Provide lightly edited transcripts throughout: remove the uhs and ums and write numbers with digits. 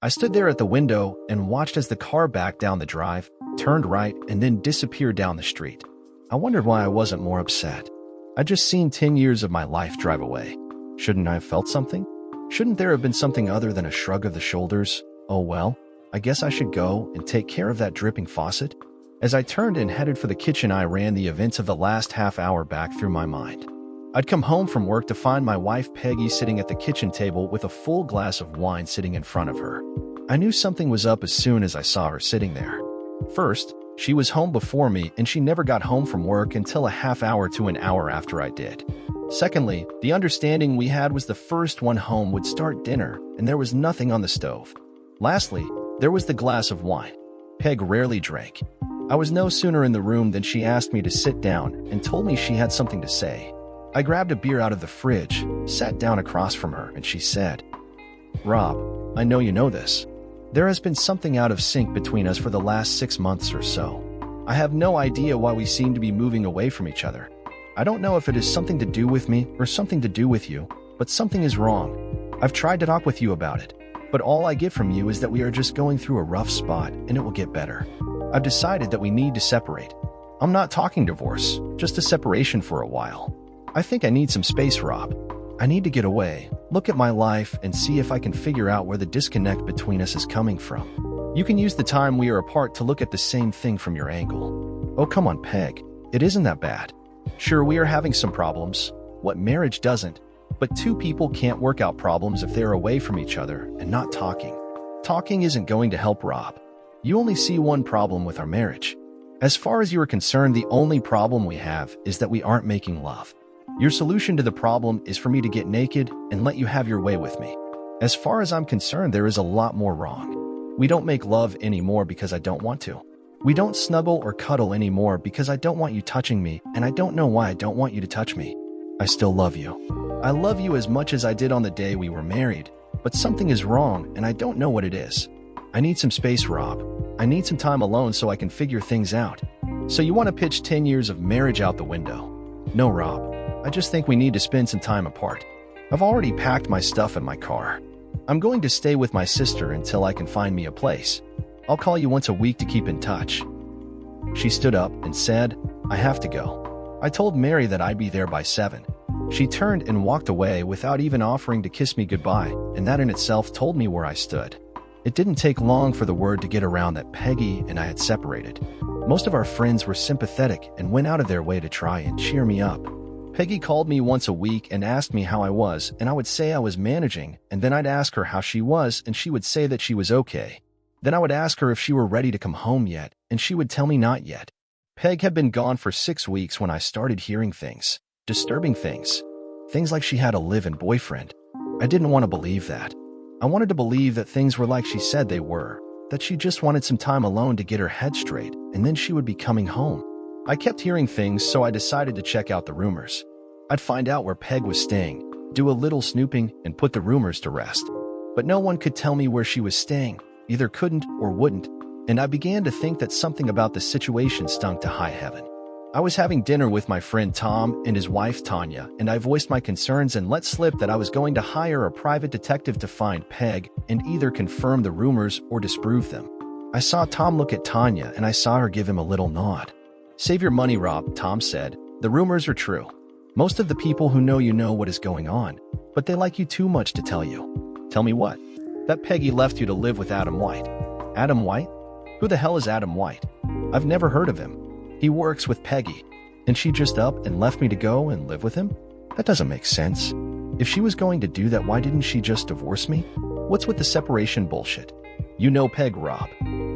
I stood there at the window and watched as the car backed down the drive, turned right, and then disappeared down the street. I wondered why I wasn't more upset. I'd just seen 10 years of my life drive away. Shouldn't I have felt something? Shouldn't there have been something other than a shrug of the shoulders? Oh well, I guess I should go and take care of that dripping faucet. As I turned and headed for the kitchen, I ran the events of the last half hour back through my mind. I'd come home from work to find my wife Peggy sitting at the kitchen table with a full glass of wine sitting in front of her. I knew something was up as soon as I saw her sitting there. First, she was home before me and she never got home from work until a half hour to an hour after I did. Secondly, the understanding we had was the first one home would start dinner and there was nothing on the stove. Lastly, there was the glass of wine. Peg rarely drank. I was no sooner in the room than she asked me to sit down and told me she had something to say. I grabbed a beer out of the fridge, sat down across from her, and she said, "Rob, I know you know this. There has been something out of sync between us for the last 6 months or so. I have no idea why we seem to be moving away from each other. I don't know if it is something to do with me or something to do with you, but something is wrong. I've tried to talk with you about it, but all I get from you is that we are just going through a rough spot and it will get better. I've decided that we need to separate. I'm not talking divorce, just a separation for a while. I think I need some space, Rob. I need to get away, look at my life, and see if I can figure out where the disconnect between us is coming from. You can use the time we are apart to look at the same thing from your angle." "Oh, come on, Peg. It isn't that bad. Sure, we are having some problems. What marriage doesn't? But two people can't work out problems if they're away from each other and not talking. Talking isn't going to help, Rob. You only see one problem with our marriage. As far as you are concerned, the only problem we have is that we aren't making love. Your solution to the problem is for me to get naked and let you have your way with me. As far as I'm concerned, there is a lot more wrong. We don't make love anymore because I don't want to. We don't snuggle or cuddle anymore because I don't want you touching me, and I don't know why I don't want you to touch me. I still love you. I love you as much as I did on the day we were married, but something is wrong and I don't know what it is. I need some space, Rob. I need some time alone so I can figure things out. So you want to pitch 10 years of marriage out the window? No, Rob. I just think we need to spend some time apart. I've already packed my stuff in my car. I'm going to stay with my sister until I can find me a place. I'll call you once a week to keep in touch." She stood up and said, "I have to go." I told Mary that I'd be there by 7. She turned and walked away without even offering to kiss me goodbye, and that in itself told me where I stood. It didn't take long for the word to get around that Peggy and I had separated. Most of our friends were sympathetic and went out of their way to try and cheer me up. Peggy called me once a week and asked me how I was, and I would say I was managing, and then I'd ask her how she was, and she would say that she was okay. Then I would ask her if she were ready to come home yet, and she would tell me not yet. Peg had been gone for 6 weeks when I started hearing things, disturbing things. Things like she had a live-in boyfriend. I didn't want to believe that. I wanted to believe that things were like she said they were, that she just wanted some time alone to get her head straight, and then she would be coming home. I kept hearing things, so I decided to check out the rumors. I'd find out where Peg was staying, do a little snooping, and put the rumors to rest. But no one could tell me where she was staying, either couldn't or wouldn't, and I began to think that something about the situation stunk to high heaven. I was having dinner with my friend Tom and his wife Tanya, and I voiced my concerns and let slip that I was going to hire a private detective to find Peg and either confirm the rumors or disprove them. I saw Tom look at Tanya, and I saw her give him a little nod. "Save your money, Rob," Tom said. "The rumors are true. Most of the people who know you know what is going on, but they like you too much to tell you." "Tell me what?" "That Peggy left you to live with Adam White." "Adam White? Who the hell is Adam White? I've never heard of him." "He works with Peggy." "And she just up and left me to go and live with him? That doesn't make sense. If she was going to do that, why didn't she just divorce me? What's with the separation bullshit? You know Peg, Rob.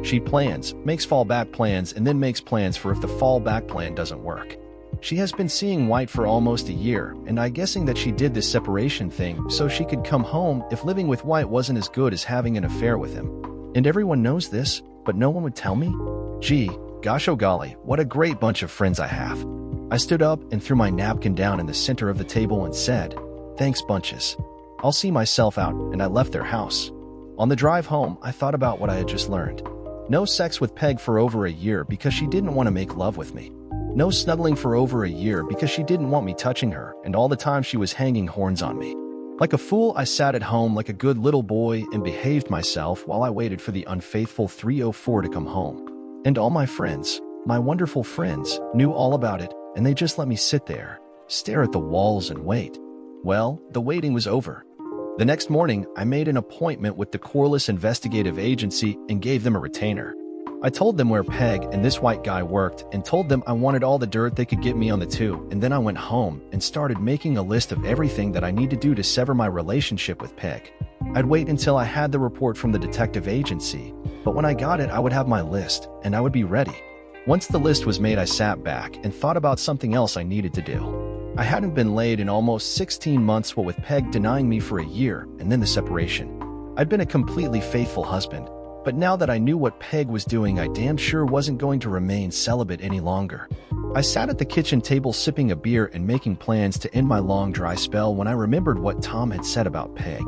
She plans, makes fallback plans, and then makes plans for if the fallback plan doesn't work. She has been seeing White for almost a year, and I'm guessing that she did this separation thing so she could come home if living with White wasn't as good as having an affair with him. And everyone knows this, but no one would tell me? Gee, gosh oh golly, what a great bunch of friends I have." I stood up and threw my napkin down in the center of the table and said, "Thanks bunches. I'll see myself out," and I left their house. On the drive home, I thought about what I had just learned. No sex with Peg for over a year because she didn't want to make love with me. No snuggling for over a year because she didn't want me touching her, and all the time she was hanging horns on me. Like a fool, I sat at home like a good little boy and behaved myself while I waited for the unfaithful 304 to come home. And all my friends, my wonderful friends, knew all about it, and they just let me sit there, stare at the walls and wait. Well, the waiting was over. The next morning, I made an appointment with the Corliss Investigative Agency and gave them a retainer. I told them where Peg and this white guy worked and told them I wanted all the dirt they could get me on the two, and then I went home and started making a list of everything that I need to do to sever my relationship with Peg. I'd wait until I had the report from the detective agency, but when I got it, I would have my list, and I would be ready. Once the list was made, I sat back and thought about something else I needed to do. I hadn't been laid in almost 16 months, what with Peg denying me for a year and then the separation. I'd been a completely faithful husband, but now that I knew what Peg was doing, I damn sure wasn't going to remain celibate any longer. I sat at the kitchen table sipping a beer and making plans to end my long dry spell when I remembered what Tom had said about Peg.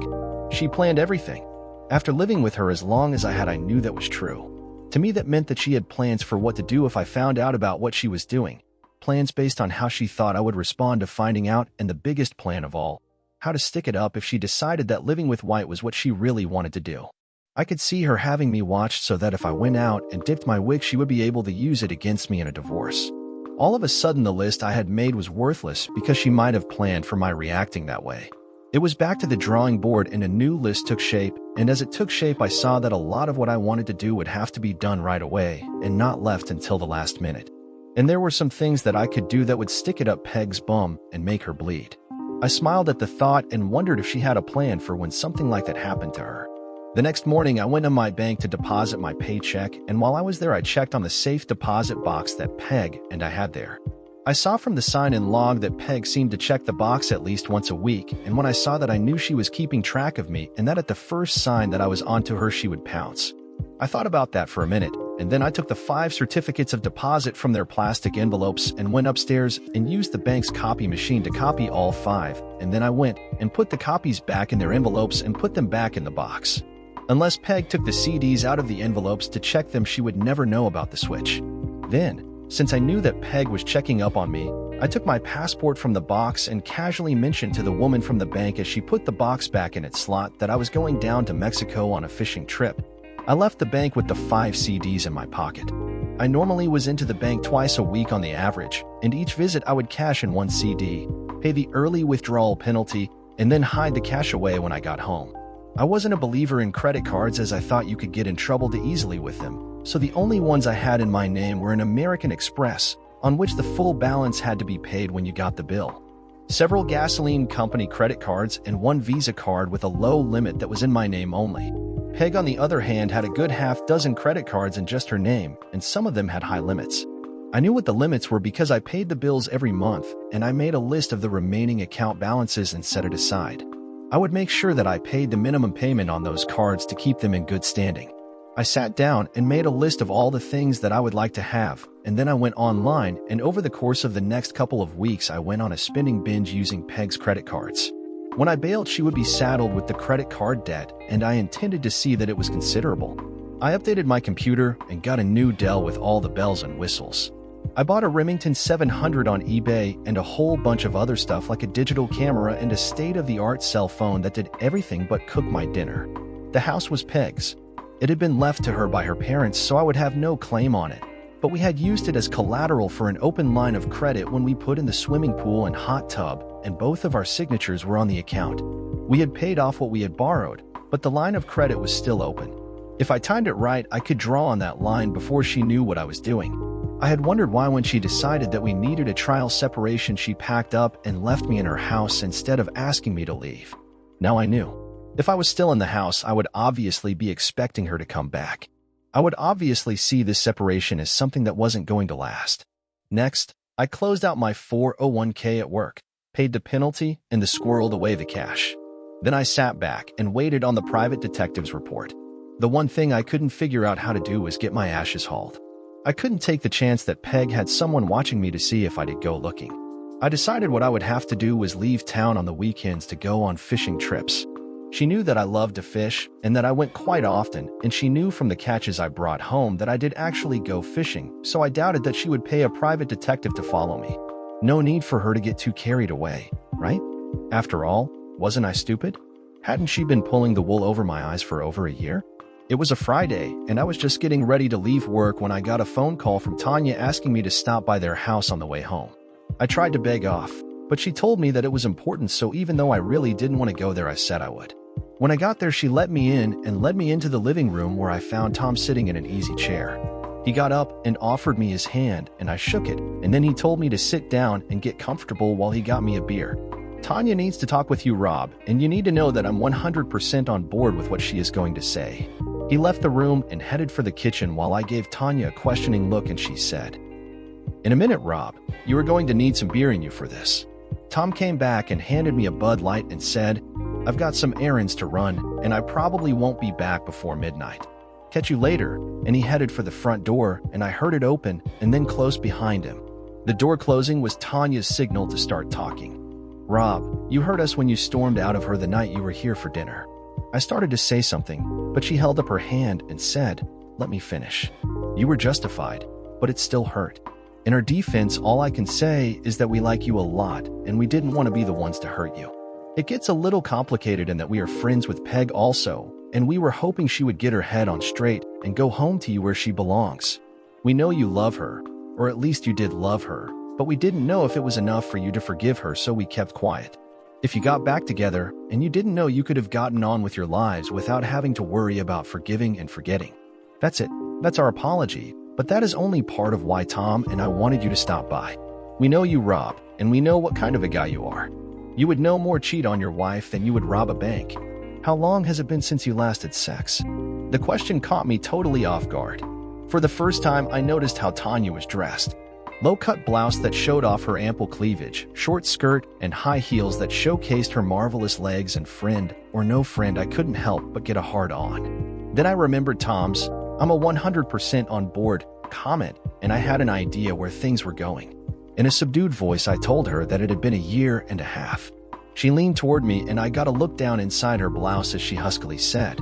She planned everything. After living with her as long as I had, I knew that was true. To me, that meant that she had plans for what to do if I found out about what she was doing. Plans based on how she thought I would respond to finding out, and the biggest plan of all, how to stick it up if she decided that living with White was what she really wanted to do. I could see her having me watched so that if I went out and dipped my wig, she would be able to use it against me in a divorce. All of a sudden, the list I had made was worthless because she might have planned for my reacting that way. It was back to the drawing board, and a new list took shape, and as it took shape, I saw that a lot of what I wanted to do would have to be done right away and not left until the last minute. And there were some things that I could do that would stick it up Peg's bum and make her bleed. I smiled at the thought and wondered if she had a plan for when something like that happened to her. The next morning, I went to my bank to deposit my paycheck, and while I was there, I checked on the safe deposit box that Peg and I had there. I saw from the sign-in log that Peg seemed to check the box at least once a week, and when I saw that, I knew she was keeping track of me and that at the first sign that I was onto her, she would pounce. I thought about that for a minute, and then I took the 5 certificates of deposit from their plastic envelopes and went upstairs and used the bank's copy machine to copy all 5, and then I went and put the copies back in their envelopes and put them back in the box. Unless Peg took the CDs out of the envelopes to check them, she would never know about the switch. Then, since I knew that Peg was checking up on me, I took my passport from the box and casually mentioned to the woman from the bank as she put the box back in its slot that I was going down to Mexico on a fishing trip. I left the bank with the 5 CDs in my pocket. I normally was into the bank twice a week on the average, and each visit I would cash in 1 CD, pay the early withdrawal penalty, and then hide the cash away when I got home. I wasn't a believer in credit cards as I thought you could get in trouble too easily with them, so the only ones I had in my name were an American Express, on which the full balance had to be paid when you got the bill, several gasoline company credit cards, and 1 Visa card with a low limit that was in my name only. Peg, on the other hand, had a good half-dozen credit cards in just her name, and some of them had high limits. I knew what the limits were because I paid the bills every month, and I made a list of the remaining account balances and set it aside. I would make sure that I paid the minimum payment on those cards to keep them in good standing. I sat down and made a list of all the things that I would like to have, and then I went online, and over the course of the next couple of weeks, I went on a spending binge using Peg's credit cards. When I bailed, she would be saddled with the credit card debt, and I intended to see that it was considerable. I updated my computer and got a new Dell with all the bells and whistles. I bought a Remington 700 on eBay and a whole bunch of other stuff like a digital camera and a state-of-the-art cell phone that did everything but cook my dinner. The house was Peg's. It had been left to her by her parents, so I would have no claim on it. But we had used it as collateral for an open line of credit when we put in the swimming pool and hot tub, and both of our signatures were on the account. We had paid off what we had borrowed, but the line of credit was still open. If I timed it right, I could draw on that line before she knew what I was doing. I had wondered why when she decided that we needed a trial separation, she packed up and left me in her house instead of asking me to leave. Now I knew. If I was still in the house, I would obviously be expecting her to come back. I would obviously see this separation as something that wasn't going to last. Next, I closed out my 401k at work, paid the penalty, and squirreled away the cash. Then I sat back and waited on the private detective's report. The one thing I couldn't figure out how to do was get my ashes hauled. I couldn't take the chance that Peg had someone watching me to see if I did go looking. I decided what I would have to do was leave town on the weekends to go on fishing trips. She knew that I loved to fish and that I went quite often, and she knew from the catches I brought home that I did actually go fishing, so I doubted that she would pay a private detective to follow me. No need for her to get too carried away, right? After all, Wasn't I stupid? Hadn't she been pulling the wool over my eyes for over a year? It was a Friday, and I was just getting ready to leave work when I got a phone call from Tanya asking me to stop by their house on the way home. I tried to beg off, but she told me that it was important, so even though I really didn't want to go there, I said I would. When I got there, she let me in and led me into the living room where I found Tom sitting in an easy chair. He got up and offered me his hand, and I shook it, and then he told me to sit down and get comfortable while he got me a beer. Tanya needs to talk with you, Rob, and you need to know that I'm 100% on board with what she is going to say. He left the room and headed for the kitchen while I gave Tanya a questioning look, and she said, "In a minute, Rob, you are going to need some beer in you for this." Tom came back and handed me a Bud Light and said, "I've got some errands to run, and I probably won't be back before midnight. Catch you later," and he headed for the front door, and I heard it open and then close behind him. The door closing was Tanya's signal to start talking. "Rob, you heard us when you stormed out of her the night you were here for dinner." I started to say something, but she held up her hand and said, "Let me finish. You were justified, but it still hurt. In our defense, all I can say is that we like you a lot, and we didn't want to be the ones to hurt you. It gets a little complicated in that we are friends with Peg also, and we were hoping she would get her head on straight and go home to you where she belongs. We know you love her, or at least you did love her, but we didn't know if it was enough for you to forgive her, so we kept quiet. If you got back together and you didn't know, you could have gotten on with your lives without having to worry about forgiving and forgetting. That's it. That's our apology, but that is only part of why Tom and I wanted you to stop by. We know you, Rob, and we know what kind of a guy you are. You would no more cheat on your wife than you would rob a bank. How long has it been since you last had sex?" The question caught me totally off guard. For the first time, I noticed how Tanya was dressed. Low-cut blouse that showed off her ample cleavage, short skirt, and high heels that showcased her marvelous legs, and friend or no friend, I couldn't help but get a hard on. Then I remembered Tom's "I'm a 100% on board" comment, and I had an idea where things were going. In a subdued voice, I told her that it had been a year and a half. She leaned toward me, and I got a look down inside her blouse as she huskily said,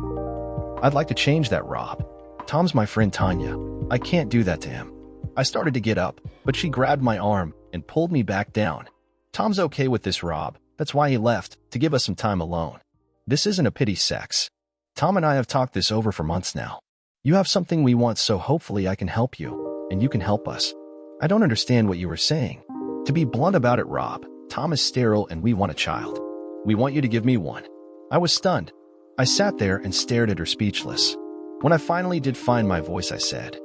"I'd like to change that, Rob. Tom's my friend Tanya. I can't do that to him." I started to get up, but she grabbed my arm and pulled me back down. "Tom's okay with this, Rob. That's why he left, to give us some time alone. This isn't a pity sex. Tom and I have talked this over for months now. You have something we want, so hopefully I can help you, and you can help us." I don't understand what you were saying. To be blunt about it, Rob, Tom is sterile and we want a child. We want you to give me one. I was stunned. I sat there and stared at her, speechless. When I finally did find my voice, I said,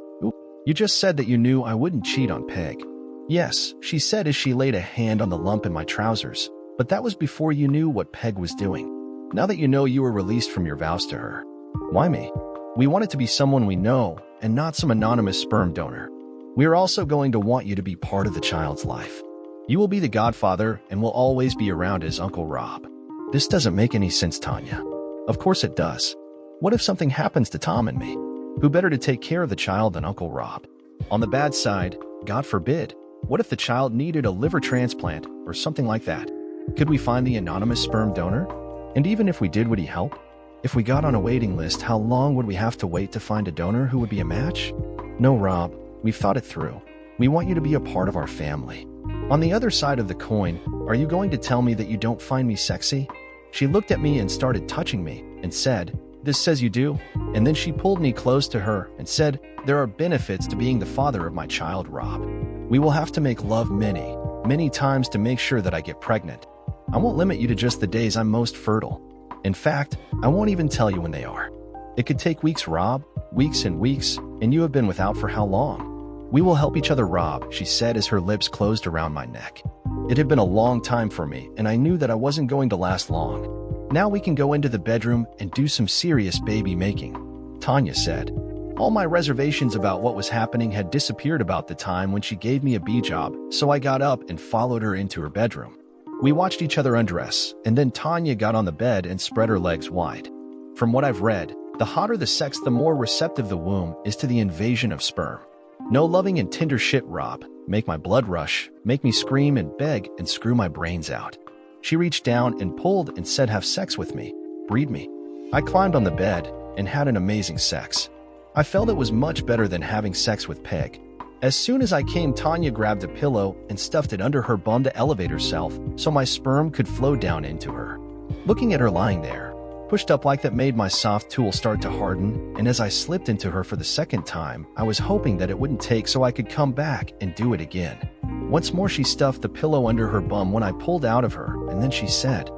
"You just said that you knew I wouldn't cheat on Peg." "Yes," she said as she laid a hand on the lump in my trousers, "but that was before you knew what Peg was doing. Now that you know, you were released from your vows to her." "Why me?" "We want it to be someone we know and not some anonymous sperm donor. We are also going to want you to be part of the child's life. You will be the godfather and will always be around as Uncle Rob." "This doesn't make any sense, Tanya." "Of course it does. What if something happens to Tom and me? Who better to take care of the child than Uncle Rob? On the bad side, God forbid, what if the child needed a liver transplant or something like that? Could we find the anonymous sperm donor? And even if we did, would he help? If we got on a waiting list, how long would we have to wait to find a donor who would be a match? No, Rob, we've thought it through. We want you to be a part of our family. On the other side of the coin, are you going to tell me that you don't find me sexy?" She looked at me and started touching me and said, "This says you do?" And then she pulled me close to her and said, "There are benefits to being the father of my child, Rob. We will have to make love many, many times to make sure that I get pregnant. I won't limit you to just the days I'm most fertile. In fact, I won't even tell you when they are. It could take weeks, Rob, weeks and weeks, and you have been without for how long? We will help each other, Rob," she said as her lips closed around my neck. It had been a long time for me, and I knew that I wasn't going to last long. "Now we can go into the bedroom and do some serious baby making," Tanya said. All my reservations about what was happening had disappeared about the time when she gave me a bee job, so I got up and followed her into her bedroom. We watched each other undress, and then Tanya got on the bed and spread her legs wide. From what I've read, the hotter the sex, the more receptive the womb is to the invasion of sperm. No loving and tender shit, Rob. Make my blood rush, make me scream and beg and screw my brains out. She reached down and pulled and said, "Have sex with me. Breed me." I climbed on the bed and had an amazing sex. I felt it was much better than having sex with Peg. As soon as I came, Tanya grabbed a pillow and stuffed it under her bum to elevate herself so my sperm could flow down into her. Looking at her lying there, pushed up like that made my soft tool start to harden, and as I slipped into her for the second time, I was hoping that it wouldn't take so I could come back and do it again. Once more she stuffed the pillow under her bum when I pulled out of her, and then she said,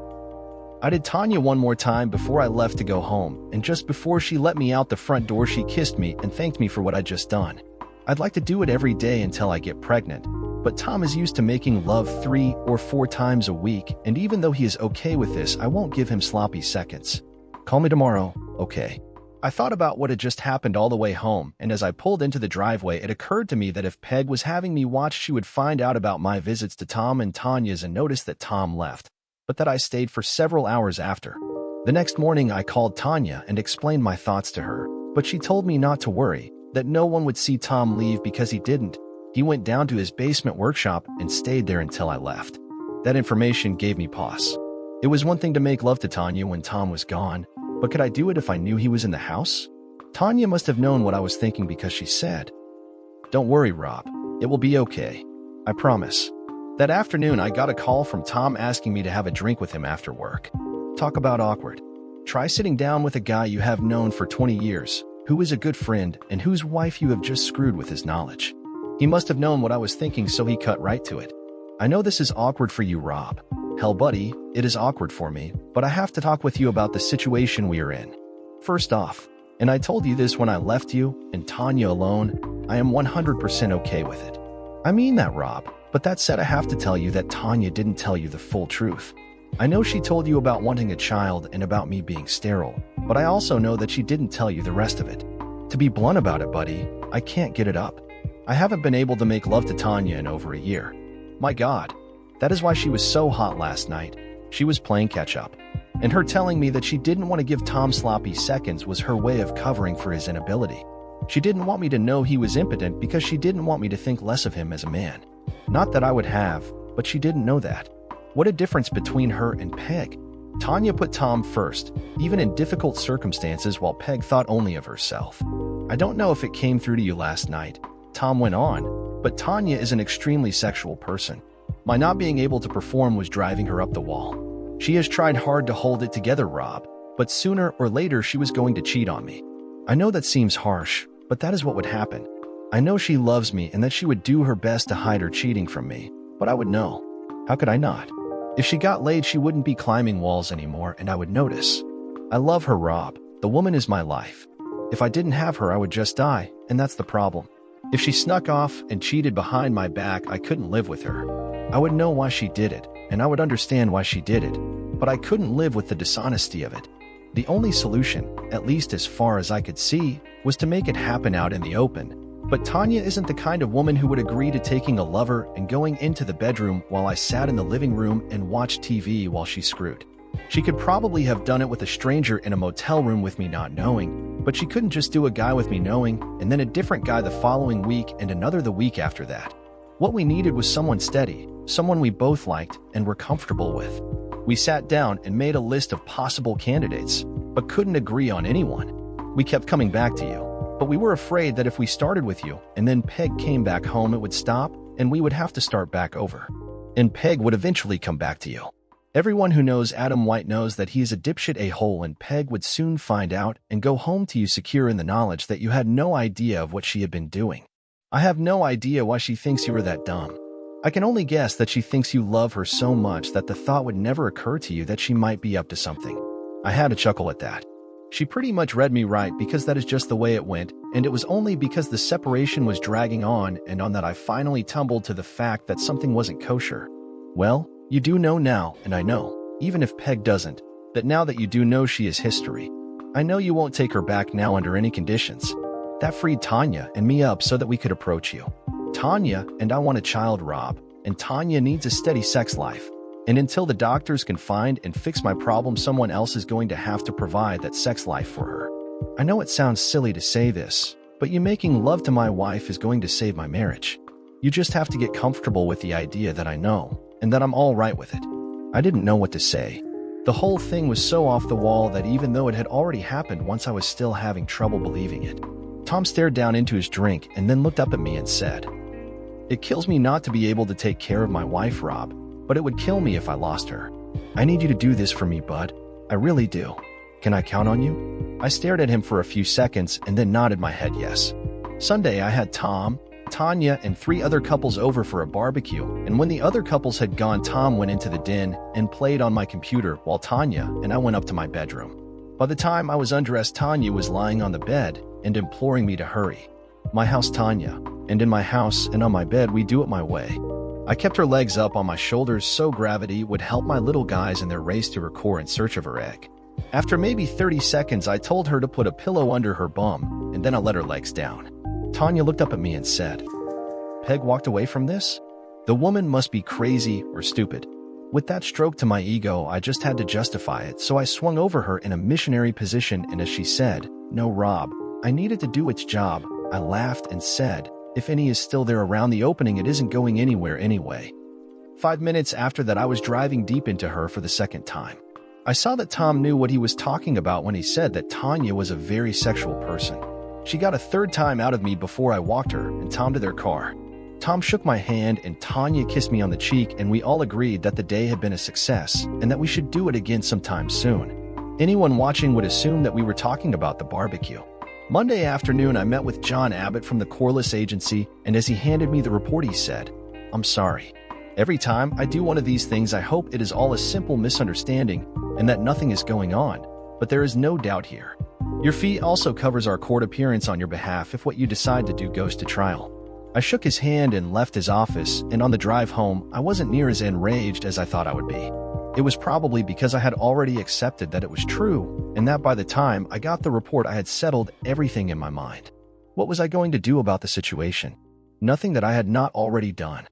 I did Tanya one more time before I left to go home, and just before she let me out the front door she kissed me and thanked me for what I'd just done. I'd like to do it every day until I get pregnant, but Tom is used to making love 3 or 4 times a week, and even though he is okay with this, I won't give him sloppy seconds. Call me tomorrow, okay? I thought about what had just happened all the way home, and as I pulled into the driveway, it occurred to me that if Peg was having me watch, she would find out about my visits to Tom and Tanya's and notice that Tom left, but that I stayed for several hours after. The next morning, I called Tanya and explained my thoughts to her, but she told me not to worry, that no one would see Tom leave because he didn't. He went down to his basement workshop and stayed there until I left. That information gave me pause. It was one thing to make love to Tanya when Tom was gone, but could I do it if I knew he was in the house? Tanya must have known what I was thinking because she said, Don't worry, Rob. It will be okay. I promise. That afternoon, I got a call from Tom asking me to have a drink with him after work. Talk about awkward. Try sitting down with a guy you have known for 20 years, who is a good friend and whose wife you have just screwed with his knowledge. He must have known what I was thinking, so he cut right to it. I know this is awkward for you, Rob. Hell, buddy, it is awkward for me, but I have to talk with you about the situation we are in. First off, and I told you this when I left you and Tanya alone, I am 100% okay with it. I mean that, Rob, but that said, I have to tell you that Tanya didn't tell you the full truth. I know she told you about wanting a child and about me being sterile, but I also know that she didn't tell you the rest of it. To be blunt about it, buddy, I can't get it up. I haven't been able to make love to Tanya in over a year. My God, that is why she was so hot last night. She was playing catch-up. And her telling me that she didn't want to give Tom sloppy seconds was her way of covering for his inability. She didn't want me to know he was impotent because she didn't want me to think less of him as a man. Not that I would have, but she didn't know that. What a difference between her and Peg. Tanya put Tom first, even in difficult circumstances, while Peg thought only of herself. I don't know if it came through to you last night, Tom went on, but Tanya is an extremely sexual person. My not being able to perform was driving her up the wall. She has tried hard to hold it together, Rob, but sooner or later she was going to cheat on me. I know that seems harsh, but that is what would happen. I know she loves me and that she would do her best to hide her cheating from me, but I would know. How could I not? If she got laid, she wouldn't be climbing walls anymore, and I would notice. I love her, Rob. The woman is my life. If I didn't have her, I would just die, and that's the problem. If she snuck off and cheated behind my back, I couldn't live with her. I would know why she did it, and I would understand why she did it, but I couldn't live with the dishonesty of it. The only solution, at least as far as I could see, was to make it happen out in the open. But Tanya isn't the kind of woman who would agree to taking a lover and going into the bedroom while I sat in the living room and watched TV while she screwed. She could probably have done it with a stranger in a motel room with me not knowing, but she couldn't just do a guy with me knowing, and then a different guy the following week and another the week after that. What we needed was someone steady, someone we both liked and were comfortable with. We sat down and made a list of possible candidates, but couldn't agree on anyone. We kept coming back to you. But we were afraid that if we started with you and then Peg came back home, it would stop and we would have to start back over. And Peg would eventually come back to you. Everyone who knows Adam White knows that he is a dipshit a-hole, and Peg would soon find out and go home to you secure in the knowledge that you had no idea of what she had been doing. I have no idea why she thinks you were that dumb. I can only guess that she thinks you love her so much that the thought would never occur to you that she might be up to something. I had to chuckle at that. She pretty much read me right because that is just the way it went, and it was only because the separation was dragging on and on that I finally tumbled to the fact that something wasn't kosher. Well, you do know now, and I know, even if Peg doesn't, that now that you do know she is history. I know you won't take her back now under any conditions. That freed Tanya and me up so that we could approach you. Tanya and I want a child, Rob, and Tanya needs a steady sex life. And until the doctors can find and fix my problem, someone else is going to have to provide that sex life for her. I know it sounds silly to say this, but you making love to my wife is going to save my marriage. You just have to get comfortable with the idea that I know, and that I'm all right with it. I didn't know what to say. The whole thing was so off the wall that even though it had already happened once, I was still having trouble believing it. Tom stared down into his drink and then looked up at me and said, "It kills me not to be able to take care of my wife, Rob. But it would kill me if I lost her. I need you to do this for me, bud. I really do. Can I count on you? I stared at him for a few seconds and then nodded my head yes. Sunday, I had Tom, Tanya, and 3 other couples over for a barbecue, and when the other couples had gone, Tom went into the den and played on my computer while Tanya and I went up to my bedroom. By the time I was undressed, Tanya was lying on the bed and imploring me to hurry. My house, Tanya, and in my house and on my bed, we do it my way. I kept her legs up on my shoulders so gravity would help my little guys in their race to her core in search of her egg. After maybe 30 seconds, I told her to put a pillow under her bum, and then I let her legs down. Tanya looked up at me and said, "Peg walked away from this? The woman must be crazy or stupid." With that stroke to my ego, I just had to justify it, so I swung over her in a missionary position, and as she said, "No, Rob, I needed to do its job," I laughed and said, "If any is still there around the opening, it isn't going anywhere anyway." 5 minutes after that, I was driving deep into her for the second time. I saw that Tom knew what he was talking about when he said that Tanya was a very sexual person. She got a third time out of me before I walked her and Tom to their car. Tom shook my hand and Tanya kissed me on the cheek, and we all agreed that the day had been a success and that we should do it again sometime soon. Anyone watching would assume that we were talking about the barbecue. Monday afternoon, I met with John Abbott from the Corliss Agency, and as he handed me the report, he said, "I'm sorry. Every time I do one of these things, I hope it is all a simple misunderstanding and that nothing is going on, but there is no doubt here. Your fee also covers our court appearance on your behalf if what you decide to do goes to trial." I shook his hand and left his office, and on the drive home, I wasn't near as enraged as I thought I would be. It was probably because I had already accepted that it was true, and that by the time I got the report, I had settled everything in my mind. What was I going to do about the situation? Nothing that I had not already done.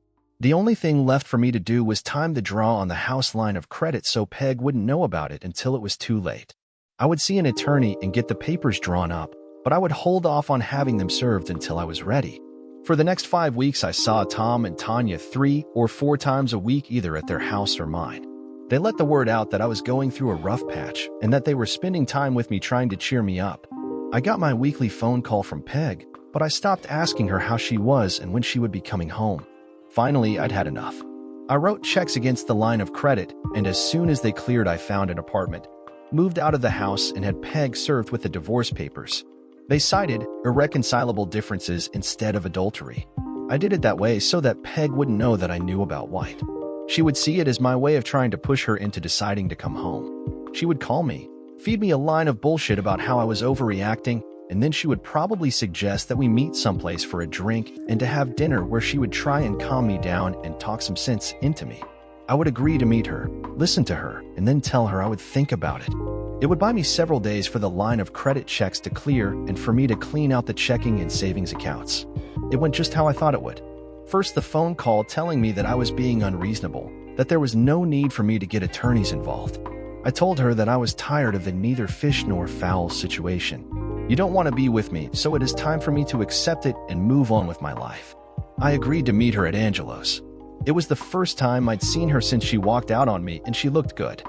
The only thing left for me to do was time the draw on the house line of credit so Peg wouldn't know about it until it was too late. I would see an attorney and get the papers drawn up, but I would hold off on having them served until I was ready. For the next 5 weeks, I saw Tom and Tanya 3 or 4 times a week, either at their house or mine. They let the word out that I was going through a rough patch and that they were spending time with me trying to cheer me up. I got my weekly phone call from Peg, but I stopped asking her how she was and when she would be coming home. Finally, I'd had enough. I wrote checks against the line of credit, and as soon as they cleared, I found an apartment, moved out of the house, and had Peg served with the divorce papers. They cited irreconcilable differences instead of adultery. I did it that way so that Peg wouldn't know that I knew about White. She would see it as my way of trying to push her into deciding to come home. She would call me, feed me a line of bullshit about how I was overreacting, and then she would probably suggest that we meet someplace for a drink and to have dinner where she would try and calm me down and talk some sense into me. I would agree to meet her, listen to her, and then tell her I would think about it. It would buy me several days for the line of credit checks to clear and for me to clean out the checking and savings accounts. It went just how I thought it would. First, the phone call telling me that I was being unreasonable, that there was no need for me to get attorneys involved. I told her that I was tired of the neither fish nor fowl situation. You don't want to be with me, so it is time for me to accept it and move on with my life. I agreed to meet her at Angelo's. It was the first time I'd seen her since she walked out on me, and she looked good.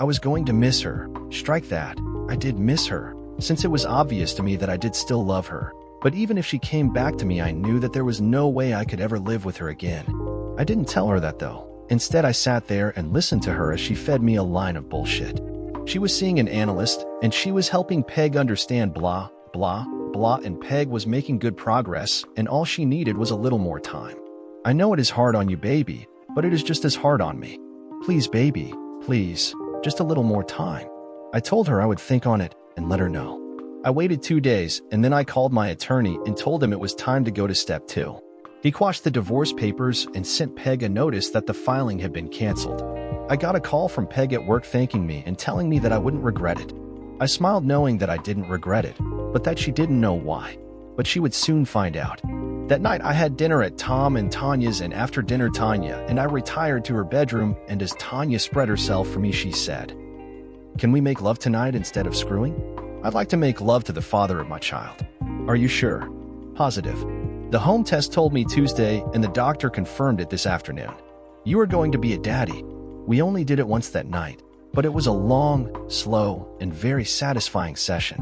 I was going to miss her. Strike that. I did miss her, since it was obvious to me that I did still love her. But even if she came back to me, I knew that there was no way I could ever live with her again. I didn't tell her that, though. Instead, I sat there and listened to her as she fed me a line of bullshit. She was seeing an analyst, and she was helping Peg understand blah, blah, blah, and Peg was making good progress, and all she needed was a little more time. I know it is hard on you, baby, but it is just as hard on me. Please, baby, please, just a little more time. I told her I would think on it and let her know. I waited 2 days, and then I called my attorney and told him it was time to go to step 2. He quashed the divorce papers and sent Peg a notice that the filing had been canceled. I got a call from Peg at work thanking me and telling me that I wouldn't regret it. I smiled knowing that I didn't regret it, but that she didn't know why. But she would soon find out. That night, I had dinner at Tom and Tanya's, and after dinner, Tanya and I retired to her bedroom, and as Tanya spread herself for me, she said, "Can we make love tonight instead of screwing? I'd like to make love to the father of my child." "Are you sure?" "Positive. The home test told me Tuesday, and the doctor confirmed it this afternoon. You are going to be a daddy." We only did it once that night, but it was a long, slow, and very satisfying session.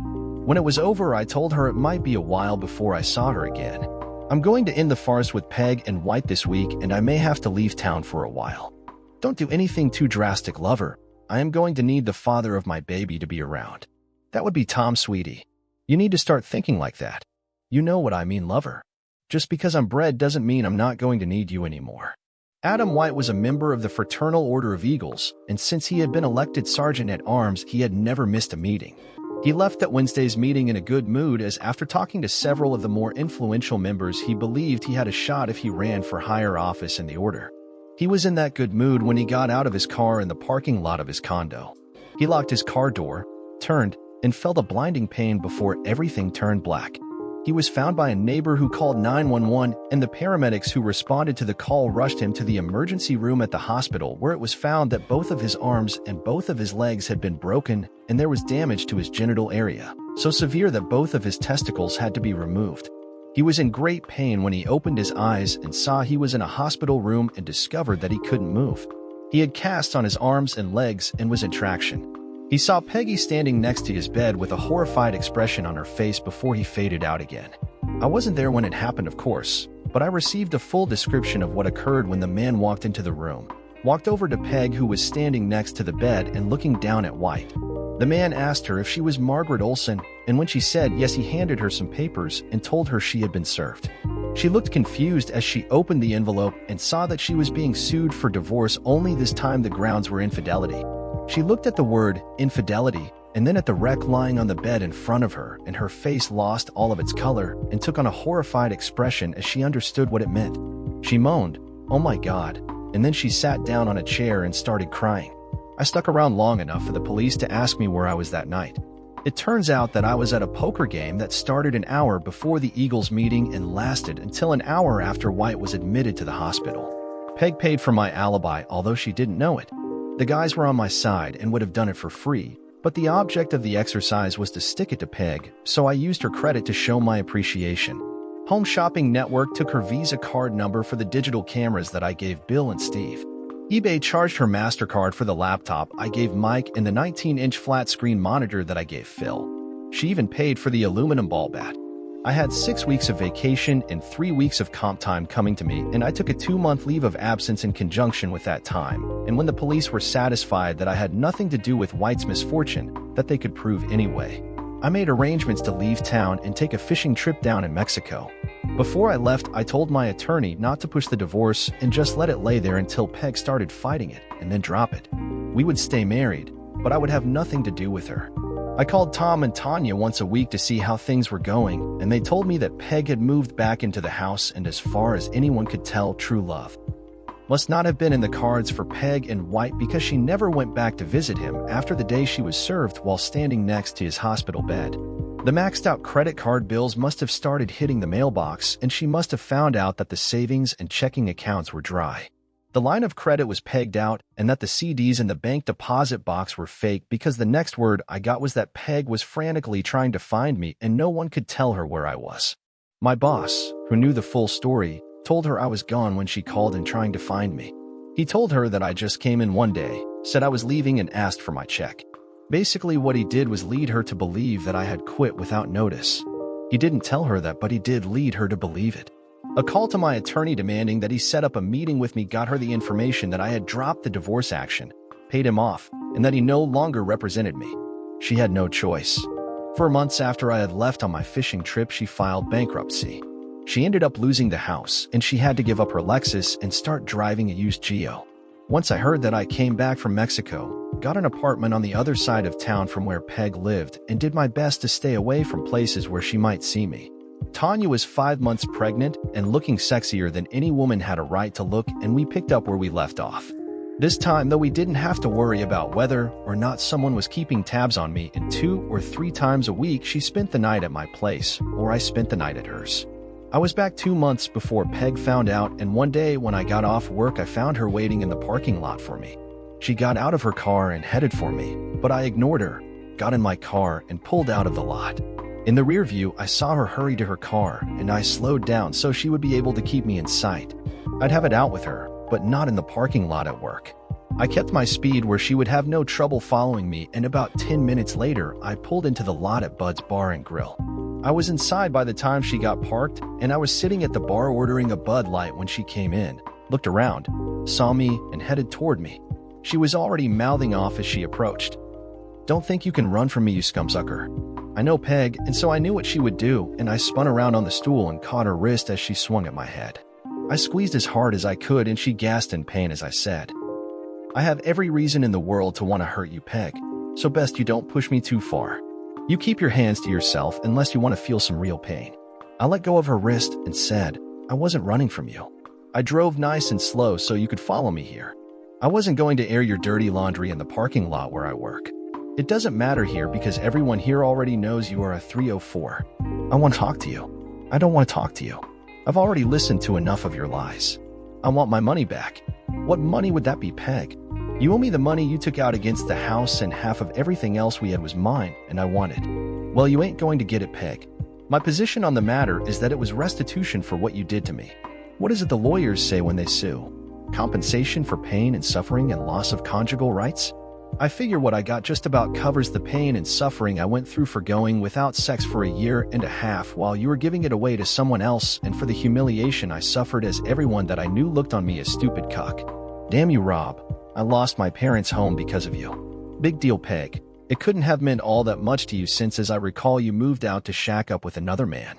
When it was over, I told her it might be a while before I saw her again. I'm going to end the farce with Peg and White this week, and I may have to leave town for a while. Don't do anything too drastic, lover. I am going to need the father of my baby to be around. That would be Tom, sweetie. You need to start thinking like that. You know what I mean, lover. Just because I'm bred doesn't mean I'm not going to need you anymore. Adam White was a member of the Fraternal Order of Eagles, and since he had been elected Sergeant-at-Arms, he had never missed a meeting. He left that Wednesday's meeting in a good mood, as after talking to several of the more influential members, he believed he had a shot if he ran for higher office in the order. He was in that good mood when he got out of his car in the parking lot of his condo. He locked his car door, turned, and felt a blinding pain before everything turned black. He was found by a neighbor who called 911, and the paramedics who responded to the call rushed him to the emergency room at the hospital, where it was found that both of his arms and both of his legs had been broken, and there was damage to his genital area, so severe that both of his testicles had to be removed. He was in great pain when he opened his eyes and saw he was in a hospital room and discovered that he couldn't move. He had casts on his arms and legs and was in traction. He saw Peggy standing next to his bed with a horrified expression on her face before he faded out again. I wasn't there when it happened, of course, but I received a full description of what occurred when the man walked into the room, walked over to Peg, who was standing next to the bed and looking down at White. The man asked her if she was Margaret Olson, and when she said yes, he handed her some papers and told her she had been served. She looked confused as she opened the envelope and saw that she was being sued for divorce, only this time the grounds were infidelity. She looked at the word infidelity and then at the wreck lying on the bed in front of her, and her face lost all of its color and took on a horrified expression as she understood what it meant. She moaned, "Oh my God," and then she sat down on a chair and started crying. I stuck around long enough for the police to ask me where I was that night. It turns out that I was at a poker game that started an hour before the Eagles meeting and lasted until an hour after White was admitted to the hospital. Peg paid for my alibi, although she didn't know it. The guys were on my side and would have done it for free, but the object of the exercise was to stick it to Peg, so I used her credit to show my appreciation. Home Shopping Network took her Visa card number for the digital cameras that I gave Bill and Steve. eBay charged her MasterCard for the laptop I gave Mike and the 19-inch flat-screen monitor that I gave Phil. She even paid for the aluminum ball bat. I had 6 weeks of vacation and 3 weeks of comp time coming to me, and I took a 2-month leave of absence in conjunction with that time, and when the police were satisfied that I had nothing to do with White's misfortune, that they could prove anyway, I made arrangements to leave town and take a fishing trip down in Mexico. Before I left, I told my attorney not to push the divorce and just let it lay there until Peg started fighting it, and then drop it. We would stay married, but I would have nothing to do with her. I called Tom and Tanya once a week to see how things were going, and they told me that Peg had moved back into the house, and as far as anyone could tell, true love must not have been in the cards for Peg and White, because she never went back to visit him after the day she was served while standing next to his hospital bed. The maxed out credit card bills must have started hitting the mailbox, and she must have found out that the savings and checking accounts were dry. The line of credit was pegged out, and that the CDs in the bank deposit box were fake, because the next word I got was that Peg was frantically trying to find me and no one could tell her where I was. My boss, who knew the full story, told her I was gone when she called and trying to find me. He told her that I just came in one day, said I was leaving, and asked for my check. Basically, what he did was lead her to believe that I had quit without notice. He didn't tell her that, but he did lead her to believe it. A call to my attorney demanding that he set up a meeting with me got her the information that I had dropped the divorce action, paid him off, and that he no longer represented me. She had no choice. 4 months after I had left on my fishing trip, she filed bankruptcy. She ended up losing the house, and she had to give up her Lexus and start driving a used Geo. Once I heard that, I came back from Mexico, got an apartment on the other side of town from where Peg lived, and did my best to stay away from places where she might see me. Tanya was 5 months pregnant and looking sexier than any woman had a right to look, and we picked up where we left off. This time, though, we didn't have to worry about whether or not someone was keeping tabs on me, and 2 or 3 times a week she spent the night at my place, or I spent the night at hers. I was back 2 months before Peg found out, and one day when I got off work, I found her waiting in the parking lot for me. She got out of her car and headed for me, but I ignored her, got in my car, and pulled out of the lot. In the rear view, I saw her hurry to her car, and I slowed down so she would be able to keep me in sight. I'd have it out with her, but not in the parking lot at work. I kept my speed where she would have no trouble following me, and about 10 minutes later, I pulled into the lot at Bud's Bar and Grill. I was inside by the time she got parked, and I was sitting at the bar ordering a Bud Light when she came in, looked around, saw me, and headed toward me. She was already mouthing off as she approached. "Don't think you can run from me, you scumsucker." I know Peg, and so I knew what she would do, and I spun around on the stool and caught her wrist as she swung at my head. I squeezed as hard as I could, and she gasped in pain as I said, "I have every reason in the world to want to hurt you, Peg, so best you don't push me too far. You keep your hands to yourself unless you want to feel some real pain." I let go of her wrist and said, "I wasn't running from you. I drove nice and slow so you could follow me here. I wasn't going to air your dirty laundry in the parking lot where I work. It doesn't matter here because everyone here already knows you are a 304. I want to talk to you. I don't want to talk to you. I've already listened to enough of your lies. I want my money back." "What money would that be, Peg? You owe me the money you took out against the house, and half of everything else we had was mine, and I want it." "Well, you ain't going to get it, Peg. My position on the matter is that it was restitution for what you did to me." "What is it the lawyers say when they sue? Compensation for pain and suffering and loss of conjugal rights? I figure what I got just about covers the pain and suffering I went through for going without sex for a year and a half while you were giving it away to someone else, and for the humiliation I suffered as everyone that I knew looked on me as stupid cuck. Damn you, Rob. I lost my parents' home because of you." "Big deal, Peg. It couldn't have meant all that much to you since, as I recall, you moved out to shack up with another man."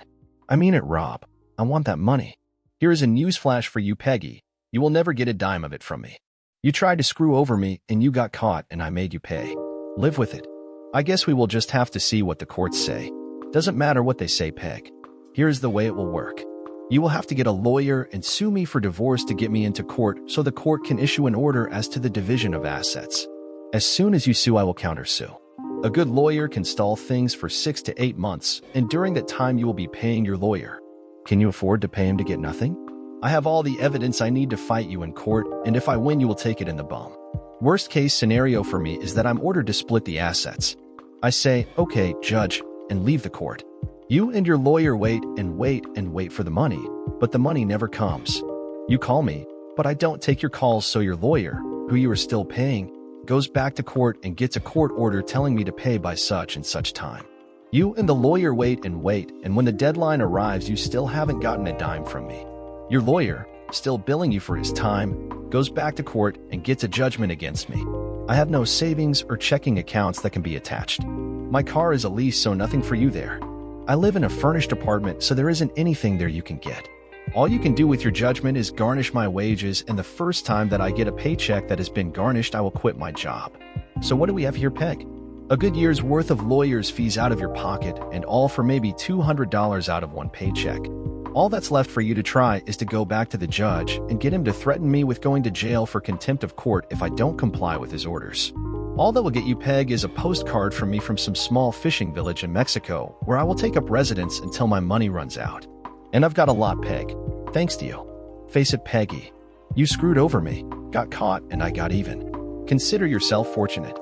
"I mean it, Rob. I want that money. Here is a newsflash for you, Peggy. You will never get a dime of it from me. You tried to screw over me, and you got caught, and I made you pay. Live with it. I guess we will just have to see what the courts say. Doesn't matter what they say, Peg. Here's the way it will work. You will have to get a lawyer and sue me for divorce to get me into court so the court can issue an order as to the division of assets. As soon as you sue, I will countersue. A good lawyer can stall things for 6 to 8 months, and during that time you will be paying your lawyer. Can you afford to pay him to get nothing? I have all the evidence I need to fight you in court, and if I win, you will take it in the bum. Worst case scenario for me is that I'm ordered to split the assets. I say, okay, judge, and leave the court. You and your lawyer wait and wait and wait for the money, but the money never comes. You call me, but I don't take your calls, so your lawyer, who you are still paying, goes back to court and gets a court order telling me to pay by such and such time. You and the lawyer wait and wait, and when the deadline arrives, you still haven't gotten a dime from me. Your lawyer, still billing you for his time, goes back to court and gets a judgment against me. I have no savings or checking accounts that can be attached. My car is a lease, so nothing for you there. I live in a furnished apartment, so there isn't anything there you can get. All you can do with your judgment is garnish my wages, and the first time that I get a paycheck that has been garnished, I will quit my job. So what do we have here, Peg? A good year's worth of lawyer's fees out of your pocket, and all for maybe $200 out of one paycheck. All that's left for you to try is to go back to the judge and get him to threaten me with going to jail for contempt of court if I don't comply with his orders. All that will get you, Peg, is a postcard from me from some small fishing village in Mexico, where I will take up residence until my money runs out. And I've got a lot, Peg, thanks to you. Face it, Peggy. You screwed over me, got caught, and I got even. Consider yourself fortunate.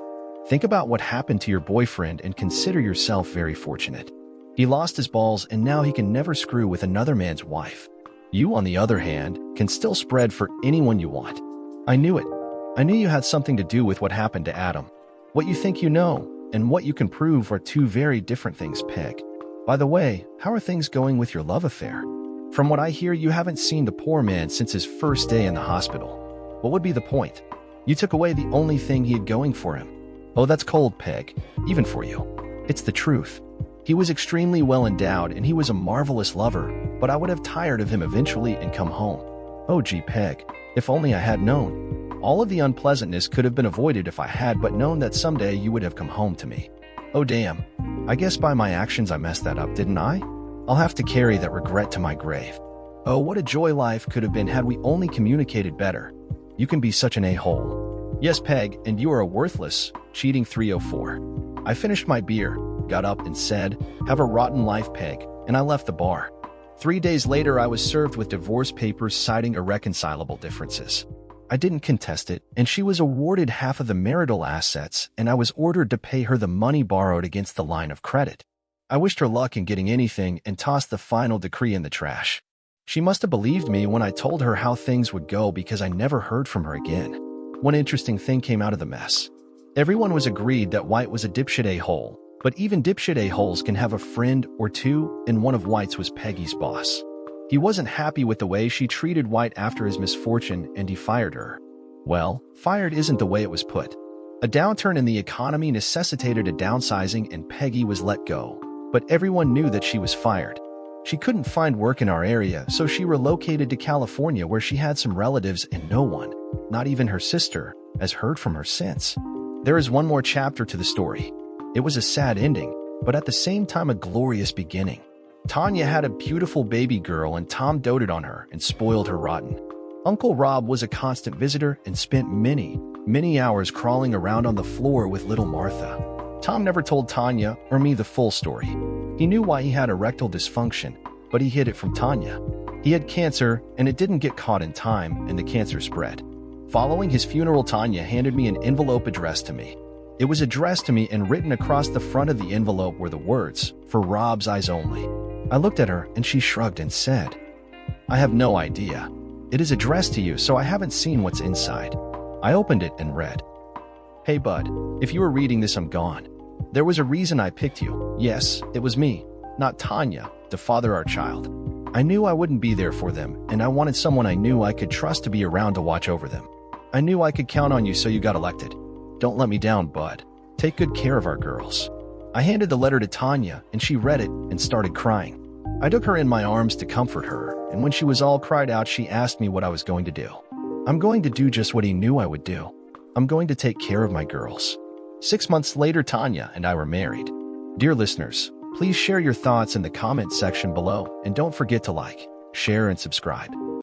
Think about what happened to your boyfriend and consider yourself very fortunate. He lost his balls, and now he can never screw with another man's wife. You, on the other hand, can still spread for anyone you want. I knew it. I knew you had something to do with what happened to Adam. What you think you know and what you can prove are two very different things, Peg. By the way, how are things going with your love affair? From what I hear, you haven't seen the poor man since his first day in the hospital. What would be the point? You took away the only thing he had going for him. Oh, that's cold, Peg, even for you. It's the truth. He was extremely well endowed, and he was a marvelous lover, but I would have tired of him eventually and come home. Oh gee, Peg, if only I had known. All of the unpleasantness could have been avoided if I had but known that someday you would have come home to me. Oh damn, I guess by my actions I messed that up, didn't I? I'll have to carry that regret to my grave. Oh, what a joy life could have been had we only communicated better. You can be such an a-hole. Yes, Peg, and you are a worthless, cheating 304. I finished my beer, got up and said, "Have a rotten life, Peg," and I left the bar. 3 days later, I was served with divorce papers citing irreconcilable differences. I didn't contest it, and she was awarded half of the marital assets, and I was ordered to pay her the money borrowed against the line of credit. I wished her luck in getting anything and tossed the final decree in the trash. She must have believed me when I told her how things would go because I never heard from her again. One interesting thing came out of the mess. Everyone was agreed that White was a dipshit a-hole, but even dipshit a-holes can have a friend or two, and one of White's was Peggy's boss. He wasn't happy with the way she treated White after his misfortune, and he fired her. Well, fired isn't the way it was put. A downturn in the economy necessitated a downsizing and Peggy was let go. But everyone knew that she was fired. She couldn't find work in our area, so she relocated to California where she had some relatives and no one, not even her sister, has heard from her since. There is one more chapter to the story. It was a sad ending, but at the same time a glorious beginning. Tanya had a beautiful baby girl and Tom doted on her and spoiled her rotten. Uncle Rob was a constant visitor and spent many hours crawling around on the floor with little Martha. Tom never told Tanya or me the full story. He knew why he had erectile dysfunction, but he hid it from Tanya. He had cancer and it didn't get caught in time and the cancer spread. Following his funeral, Tanya handed me an envelope addressed to me. It was addressed to me and written across the front of the envelope were the words, "For Rob's eyes only." I looked at her and she shrugged and said, "I have no idea. It is addressed to you, so I haven't seen what's inside." I opened it and read, "Hey bud, if you were reading this, I'm gone. There was a reason I picked you. Yes, it was me, not Tanya, to father our child. I knew I wouldn't be there for them, and I wanted someone I knew I could trust to be around to watch over them. I knew I could count on you, so you got elected. Don't let me down, bud. Take good care of our girls." I handed the letter to Tanya, and she read it and started crying. I took her in my arms to comfort her, and when she was all cried out, she asked me what I was going to do. I'm going to do just what he knew I would do. I'm going to take care of my girls. 6 months later, Tanya and I were married. Dear listeners, please share your thoughts in the comment section below, and don't forget to like, share, and subscribe.